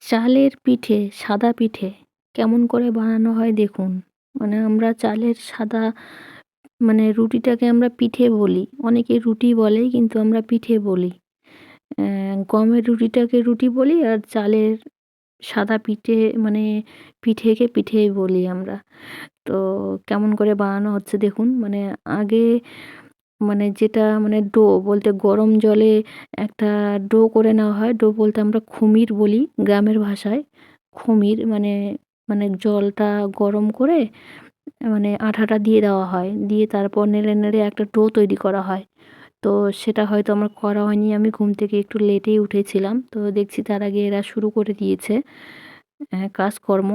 চালের পিঠে, সাদা পিঠে কেমন করে বানানো হয় দেখুন। মানে আমরা চালের সাদা রুটিটাকে আমরা পিঠে বলি। অনেকে রুটি বলে কিন্তু আমরা পিঠে বলি। গমের রুটিটাকে রুটি বলি আর চালের সাদা পিঠে মানে পিঠেকে পিঠেই বলি আমরা। তো কেমন করে বানানো হচ্ছে দেখুন। আগে যেটা ডো বলতে গরম জলে একটা ডো করে নেওয়া হয়। ডো বলতে আমরা খুমির বলি গ্রামের ভাষায়। খুমির জলটা গরম করে আটাটা দিয়ে দেওয়া হয়। দিয়ে তারপর নেড়ে, নেড়ে একটা ডো তৈরি করা হয়। তো সেটা হয়তো আমার করা হয়নি। আমি ঘুম থেকে একটু লেটেই উঠেছিলাম। তো দেখছি তার আগে এরা শুরু করে দিয়েছে কাজকর্ম।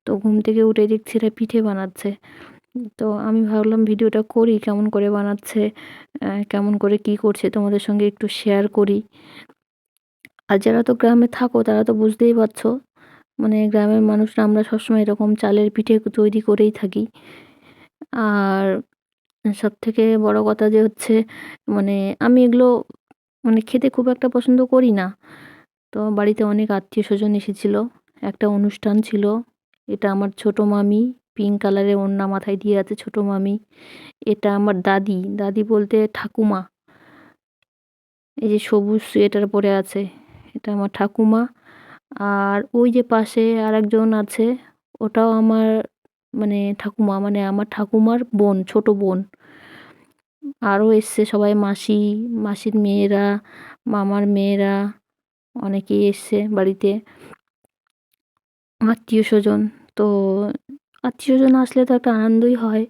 তো ঘুম থেকে উঠে দেখছি এরা পিঠে বানাচ্ছে। তো আমি ভাবলাম ভিডিওটা করি, কেমন করে বানাচ্ছে, কেমন করে কি করছে তোমাদের সঙ্গে একটু শেয়ার করি। আর যারা তো গ্রামে থাকো তারা তো বুঝতেই পারছো। গ্রামের মানুষরা আমরা সবসময় এরকম চালের পিঠে তৈরি করেই থাকি। আর সবথেকে বড় কথা যে হচ্ছে মানে আমি এগুলো খেতে খুব একটা পছন্দ করি না। তো বাড়িতে অনেক আত্মীয়স্বজন এসেছিল। একটা অনুষ্ঠান ছিল। এটা আমার ছোট মামি, পিঙ্ক কালারের ওড়না মাথায় দিয়ে আছে ছোট মামি। এটা আমার দাদি, দাদি বলতে ঠাকুমা। এই যে সবুজ সোয়েটার পরে আছে, এটা আমার ঠাকুমা। আর ওই যে পাশে আরেকজন আছে, ওটাও আমার ঠাকুমা, আমার ঠাকুমার বোন, ছোট বোন। আরও এসছে সবাই, মাসি, মাসির মেয়েরা, মামার মেয়েরা, অনেকেই এসছে বাড়িতে। আত্মীয়স্বজন। তো আত্মীয়স্বজন আসলে তো একটা আনন্দই হয়।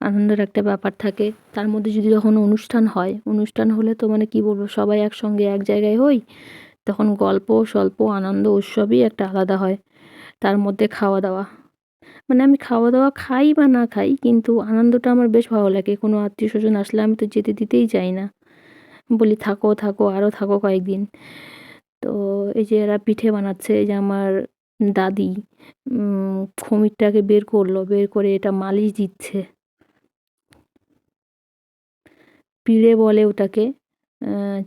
আনন্দের একটা ব্যাপার থাকে। তার মধ্যে যদি যখন অনুষ্ঠান হয়, অনুষ্ঠান হলে তো কি বলবো, সবাই একসঙ্গে এক জায়গায় হই। তখন গল্প স্বল্প আনন্দ উৎসবই একটা আলাদা হয়। তার মধ্যে খাওয়া-দাওয়া। আমি খাওয়া-দাওয়া খাই বা না খাই কিন্তু আনন্দটা আমার বেশ ভালো লাগে। কোনো আত্মীয়স্বজন আসলে আমি তো যেতে দিতেই চাই না। বলি, "থাকো, থাকো, আরও থাকো কয়েকদিন।" তো এই যে এরা পিঠে বানাচ্ছে, এই যে আমার দাদি খমিরটাকে বের করলো, বের করে এটা মালিশ দিচ্ছে। পিড়ে বলে ওটাকে।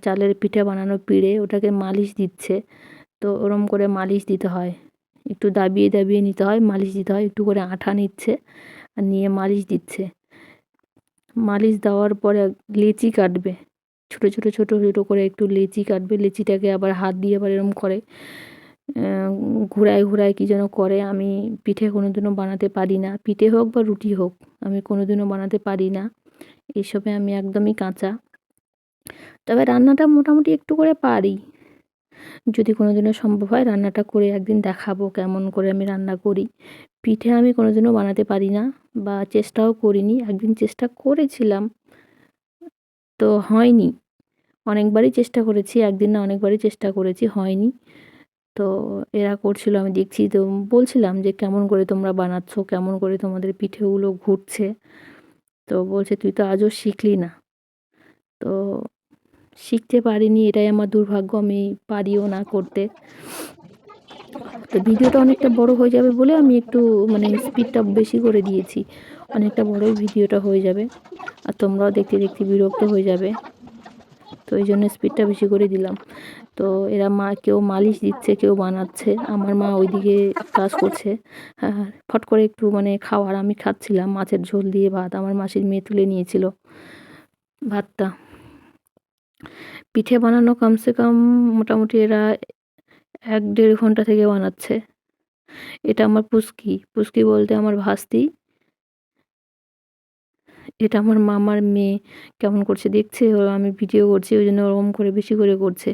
চালের পিঠে বানানো পিড়ে, ওটাকে মালিশ দিচ্ছে। তো ওরম করে মালিশ দিতে হয়। একটু দাবিয়ে, দাবিয়ে নিতে হয়, মালিশ দিতে হয়। একটু করে আঠা নিচ্ছে আর নিয়ে মালিশ দিচ্ছে। মালিশ দেওয়ার পরে লেচি কাটবে। ছোট, ছোট, ছোট, ছোট করে একটু লেচি কাটবে। লেচিটাকে আবার হাত দিয়ে আবার এরম করে ঘুরায়, ঘুরায় কী যেন করে। আমি পিঠে কোনোদিনও বানাতে পারি না। পিঠে হোক বা রুটি হোক, আমি কোনোদিনও বানাতে পারি না। এসবে আমি একদমই কাঁচা। তবে রান্নাটা মোটামুটি একটু করে পারি। যদি কোনোদিনও সম্ভব হয় রান্নাটা করে একদিন দেখাবো কেমন করে আমি রান্না করি। পিঠে আমি কোনোদিনও বানাতে পারি না বা চেষ্টাও করিনি। একদিন চেষ্টা করেছিলাম, তো হয়নি। অনেকবারই চেষ্টা করেছি, একদিন না অনেকবারই চেষ্টা করেছি, হয়নি। তো এরা করছিল আমি দেখছি, তো বলছিলাম যে, "কেমন করে তোমরা বানাচ্ছ? কেমন করে তোমাদের পিঠেগুলো ঘুরছে?" তো বলছে, "তুই তো আজও শিখলি না।" তো শিখতে পারিনি, এটাই আমার দুর্ভাগ্য। আমি পারিও না করতে। তো ভিডিওটা অনেকটা বড় হয়ে যাবে বলে আমি একটু স্পিডটা বেশি করে দিয়েছি। অনেকটা বড়ই ভিডিওটা হয়ে যাবে। আর তোমরাও দেখতে, দেখতে বিরক্ত হয়ে যাবে। তো এইজন্য স্পিডটা বেশি করে দিলাম। তো এরা কেউ মালিশ দিচ্ছে, কেউ বানাচ্ছে। আমার মা ওইদিকে কাজ করছে। ফট করে একটু খাওয়ার, আমি খাচ্ছিলাম মাছের ঝোল দিয়ে ভাত। আমার মাসির মেয়ে তুলে নিয়েছিল ভাতটা। পিঠে বানানো কমসে কম মোটামুটি এরা ১-১.৫ ঘন্টা থেকে বানাচ্ছে। এটা আমার পুচকি। পুচকি বলতে আমার ভাস্তি। এটা আমার মামার মেয়ে। কেমন করছে দেখছে, ও আমি ভিডিও করছি ওইজন্য ওরকম করে বেশি করে করছে।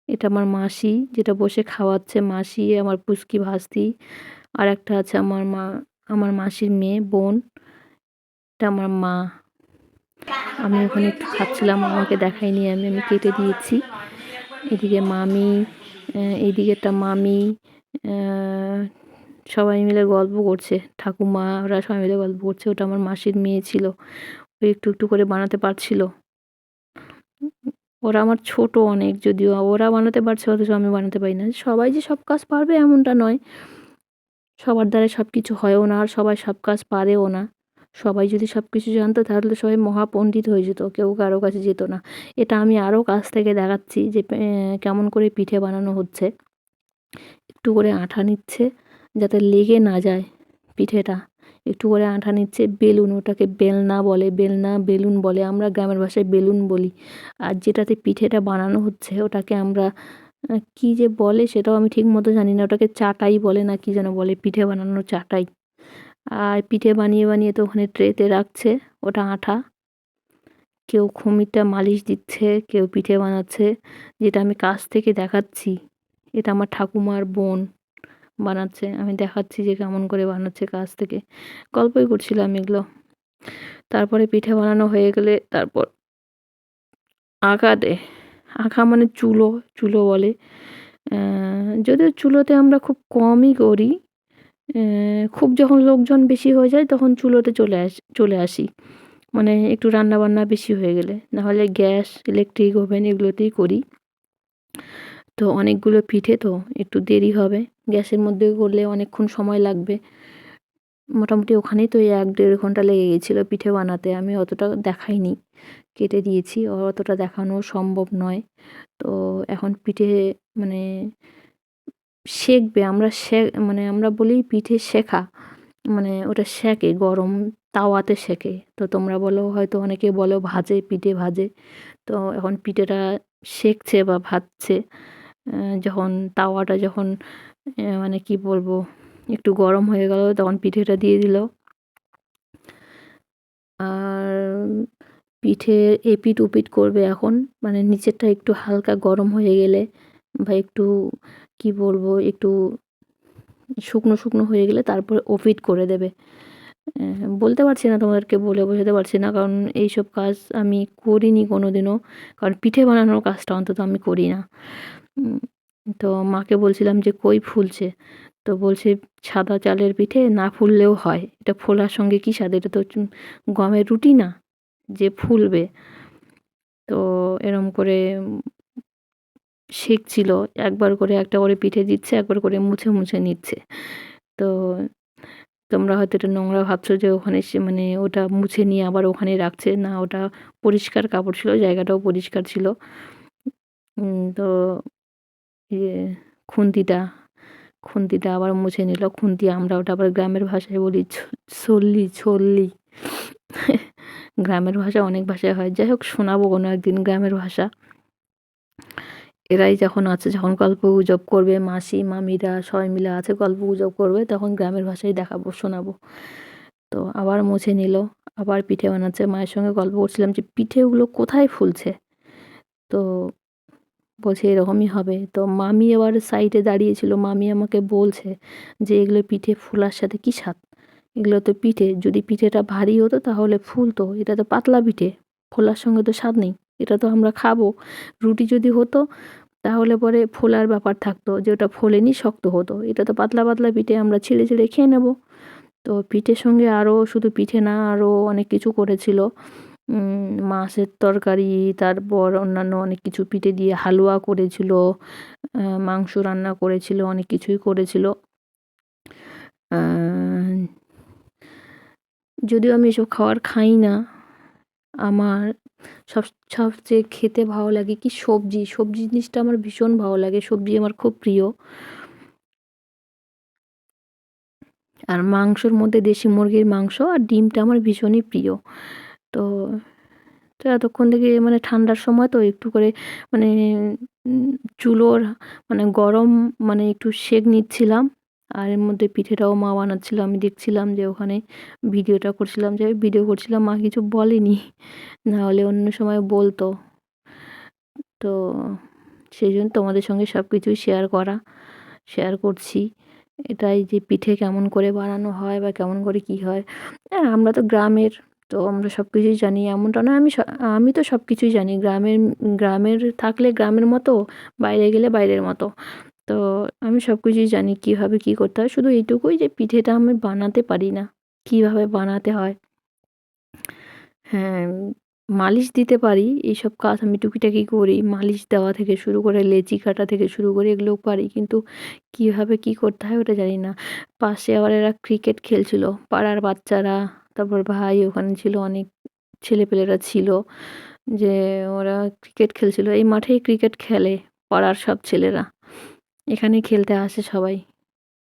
এটা আমার মাসি, যেটা বসে খাওয়াচ্ছে মাসি, আমার পুচকি ভাস্তি। আরেকটা আছে আমার মাসির মেয়ে, বোন। এটা আমার মা। আমি ওখানে একটু খাচ্ছিলাম, আমাকে দেখায়নি আমি কেটে দিয়েছি। এদিকে মামি, এইদিকেরটা মামি, অ্যা সবাই মিলে গল্প করছে। ঠাকুমা ওরা সবাই মিলে গল্প করছে। ওটা আমার মাসির মেয়ে ছিল। ও একটু, একটু করে বানাতে পারছিল। ওরা আমার ছোট অনেক, যদিও ওরা বানাতে পারছে অথচ আমি বানাতে পারি না। সবাই যে সব কাজ পারবে এমনটা নয়। সবার দ্বারা সবকিছু হয়ও না, আর সবাই সব কাজ পারেও না। সবাই যদি সব কিছু জানতো তাহলে তো সবাই মহাপণ্ডিত হয়ে যেত, কেউ কারো কাছে যেত না। এটা আমি আরও কাছ থেকে দেখাচ্ছি যে কেমন করে পিঠে বানানো হচ্ছে। একটু করে আঠা নিচ্ছে যাতে লেগে না যায় পিঠেটা, একটু করে আঠা নিচ্ছে। বেলুন, ওটাকে বেলনা বলে, বেলনা বেলুন বলে, আমরা গ্রামের ভাষায় বেলুন বলি। আর যেটাতে পিঠেটা বানানো হচ্ছে ওটাকে আমরা কী যে বলে সেটাও আমি ঠিক মতো জানি না, ওটাকে চাটাই বলে না কি যেন বলে, পিঠে বানানোর চাটাই। আর পিঠে বানিয়ে বানিয়ে তো ওখানে ট্রেতে রাখছে, ওটা আঠা। কেউ খুমিরটা মালিশ দিচ্ছে, কেউ পিঠে বানাচ্ছে, যেটা আমি কাছ থেকে দেখাচ্ছি। এটা আমার ঠাকুমার বোন বানাচ্ছে, আমি দেখাচ্ছি যে কেমন করে বানাচ্ছে কাছ থেকে। গল্পই করছিলাম এগুলো। তারপরে পিঠে বানানো হয়ে গেলে তারপর আঁকা দেয়। আঁকা মানে চুলো, চুলো বলে। যদিও চুলোতে আমরা খুব কমই করি। খুব যখন লোকজন বেশি হয়ে যায় তখন চুলোতে চলে আসি। মানে একটু রান্নাবান্না বেশি হয়ে গেলে, নাহলে গ্যাস, ইলেকট্রিক ওভেন এগুলোতেই করি। তো অনেকগুলো পিঠে তো একটু দেরি হবে, গ্যাসের মধ্যে করলে অনেকক্ষণ সময় লাগবে। মোটামুটি ওখানেই তো 1-1.5 ঘন্টা লেগে গেছিলো পিঠে বানাতে। আমি অতটা দেখাইনি, কেটে দিয়েছি, অতটা দেখানো সম্ভব নয়। তো এখন পিঠে মানে সেঁকবে, মানে আমরা বলি পিঠে শেখা, মানে ওটা সেঁকে, গরম তাওয়াতে সেঁকে। তো তোমরা বলো, হয়তো অনেকে বলো ভাজে, পিঠে ভাজে। তো এখন পিঠেটা সেঁকছে বা ভাজছে। যখন তাওয়াটা যখন মানে কি বলবো, একটু গরম হয়ে গেল তখন পিঠেটা দিয়ে দিল। আর পিঠে এপিঠ ওপিঠ করবে এখন, মানে নিচেরটা একটু হালকা গরম হয়ে গেলে বা একটু কি বলবো, একটু শুকনো শুকনো হয়ে গেলে তারপরে ওপিঠ করে দেবে। বলতে পারছি না, তোমাদেরকে বলে বোঝাতে পারছি না, কারণ এইসব কাজ আমি করিনি কোনো দিনও। কারণ পিঠে বানানোর কাজটা অন্তত আমি করি না। তো মাকে বলছিলাম যে কই ফুলছে, তো বলছে সাদা চালের পিঠে না ফুললেও হয়, এটা ফোলার সঙ্গে কী স্বাদ, এটা তো গমের রুটি না যে ফুলবে। তো এরম করে শেখছিল, একবার করে একটা করে পিঠে দিচ্ছে, একবার করে মুছে মুছে নিচ্ছে। তো তোমরা হয়তো এটা নোংরা ভাবছো যে ওখানে মানে ওটা মুছে নিয়ে আবার ওখানেই রাখছে, না ওটা পরিষ্কার কাপড় ছিল, জায়গাটাও পরিষ্কার ছিল। তো ইয়ে খুন্তিটা খুন্তিটা আবার মুছে নিল। খুন্তি আমরা ওটা আবার গ্রামের ভাষায় বলি ছল্লি, ছল্লি। গ্রামের ভাষা অনেক ভাষায় হয়, যাই হোক শোনাবো কোনো একদিন গ্রামের ভাষা। এরাই যখন আছে, যখন গল্পগুজব করবে, মাসি মামিরা সবাই মিলে আছে গল্পগুজব করবে, তখন গ্রামের ভাষায় দেখাবো, শোনাবো। তো আবার মুছে নিল, আবার পিঠে বানাচ্ছে। মায়ের সঙ্গে গল্প করছিলাম যে পিঠেগুলো কোথায় ফুলছে, তো বলছে এরকমই হবে। তো মামি আবার সাইডে দাঁড়িয়েছিল, মামি আমাকে বলছে যে এগুলো পিঠে ফোলার সাথে কী স্বাদ, এগুলো তো পিঠে, যদি পিঠেটা ভারী হতো তাহলে ফুলতো, এটা তো পাতলা পিঠে, ফোলার সঙ্গে তো স্বাদ নেই, এটা তো আমরা খাবো। রুটি যদি হতো তাহলে পরে ফোলার ব্যাপার থাকতো, যে ওটা ফোলেনি, শক্ত হতো, এটা তো পাতলা পাতলা পিঠে, আমরা ছিঁড়ে ছিঁড়ে খেয়ে নেব। তো পিঠের সঙ্গে আরও শুধু পিঠে না, আরও অনেক কিছু করেছিল। মাছের তরকারি, তারপর অন্যান্য অনেক কিছু পিঠে দিয়ে হালুয়া করেছিল, মাংস রান্না করেছিল, অনেক কিছুই করেছিল। যদিও আমি এসব খাবার খাই না, আমার সবচেয়ে খেতে ভালো লাগে কি সবজি, সবজি জিনিসটা আমার ভীষণ ভালো লাগে, সবজি আমার খুব প্রিয়। আর মাংসর মধ্যে দেশি মুরগির মাংস আর ডিমটা আমার ভীষণই প্রিয়। তো তো এতক্ষণ থেকে মানে ঠান্ডার সময় তো একটু করে মানে চুলোর মানে গরম মানে একটু সেঁক নিচ্ছিলাম। আর এর মধ্যে পিঠেটাও মা বানাচ্ছিল, আমি দেখছিলাম যে ওখানে ভিডিওটা করছিলাম, যে ভিডিও করছিলাম, মা কিছু বলেনি, নাহলে অন্য সময় বলতো। তো সেই জন্য তোমাদের সঙ্গে সব কিছুই শেয়ার করছি। এটাই যে পিঠে কেমন করে বানানো হয় বা কেমন করে কী হয়। হ্যাঁ, আমরা তো গ্রামের, তো আমরা সব কিছুই জানি, এমনটা নয় আমি তো সব কিছুই জানি। গ্রামের থাকলে গ্রামের মতো, বাইরে গেলে বাইরের মতো। তো আমি সব কিছুই জানি কীভাবে কী করতে হয়। শুধু এইটুকুই যে পিঠেটা আমি বানাতে পারি না, কীভাবে বানাতে হয়। হ্যাঁ, মালিশ দিতে পারি, এইসব কাজ আমি টুকিটাকি করি। মালিশ দেওয়া থেকে শুরু করে লেচি কাটা থেকে শুরু করে এগুলোও পারি। কিন্তু কীভাবে কী করতে হয় ওটা জানি না। পাশে আবার এরা ক্রিকেট খেলছিল, পাড়ার বাচ্চারা। তারপর ভাই ওখানে ছিল, অনেক ছেলেপেলেরা ছিল, যে ওরা ক্রিকেট খেলছিল। এই মাঠেই ক্রিকেট খেলে পাড়ার সব ছেলেরা। এখানেই খেলতে আসে সবাই।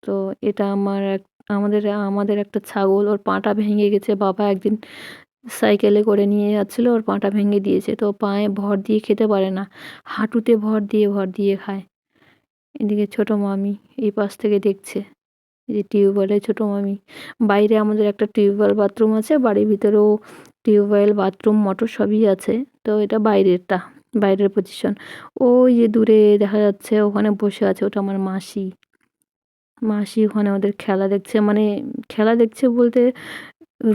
তো এটা আমাদের আমাদের একটা ছাগল, ওর পাটা ভেঙে গেছে। বাবা একদিন সাইকেলে করে নিয়ে যাচ্ছিল, ওর পাটা ভেঙে দিয়েছে। তো পায়ে ভর দিয়ে খেতে পারে না, হাঁটুতে ভর দিয়ে খায়। এদিকে ছোট মামি এই পাশ থেকে দেখছে, এই যে টিউবওয়েলে ছোট মামি। বাইরে আমাদের একটা টিউবওয়েল বাথরুম আছে, বাড়ির ভিতরেও টিউবওয়েল বাথরুম মোটর সবই আছে। তো এটা বাইরেরটা, বাইরের পজিশন। ওই যে দূরে দেখা যাচ্ছে ওখানে বসে আছে, ওটা আমার মাসি। মাসি ওখানে ওদের খেলা দেখছে, মানে খেলা দেখছে বলতে,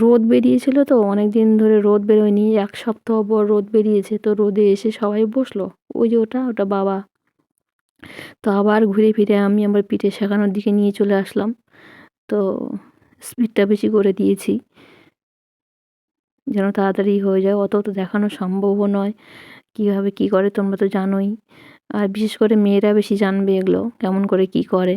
রোদ বেরিয়েছিল তো, অনেকদিন ধরে রোদ বেরোয়নি, ১ সপ্তাহ পর রোদ বেরিয়েছে, তো রোদে এসে সবাই বসলো। ওই যে ওটা বাবা। তো আবার ঘুরে ফিরে আমি আমার পিঠে সেঁকানোর দিকে নিয়ে চলে আসলাম। তো স্পিডটা বেশি করে দিয়েছি, যেন তাড়াতাড়ি হয়ে যায়। অত তো দেখানো সম্ভবও নয়। কীভাবে কী করে তোমরা তো জানোই। আর বিশেষ করে মেয়েরা বেশি জানবে এগুলো, কেমন করে কী করে।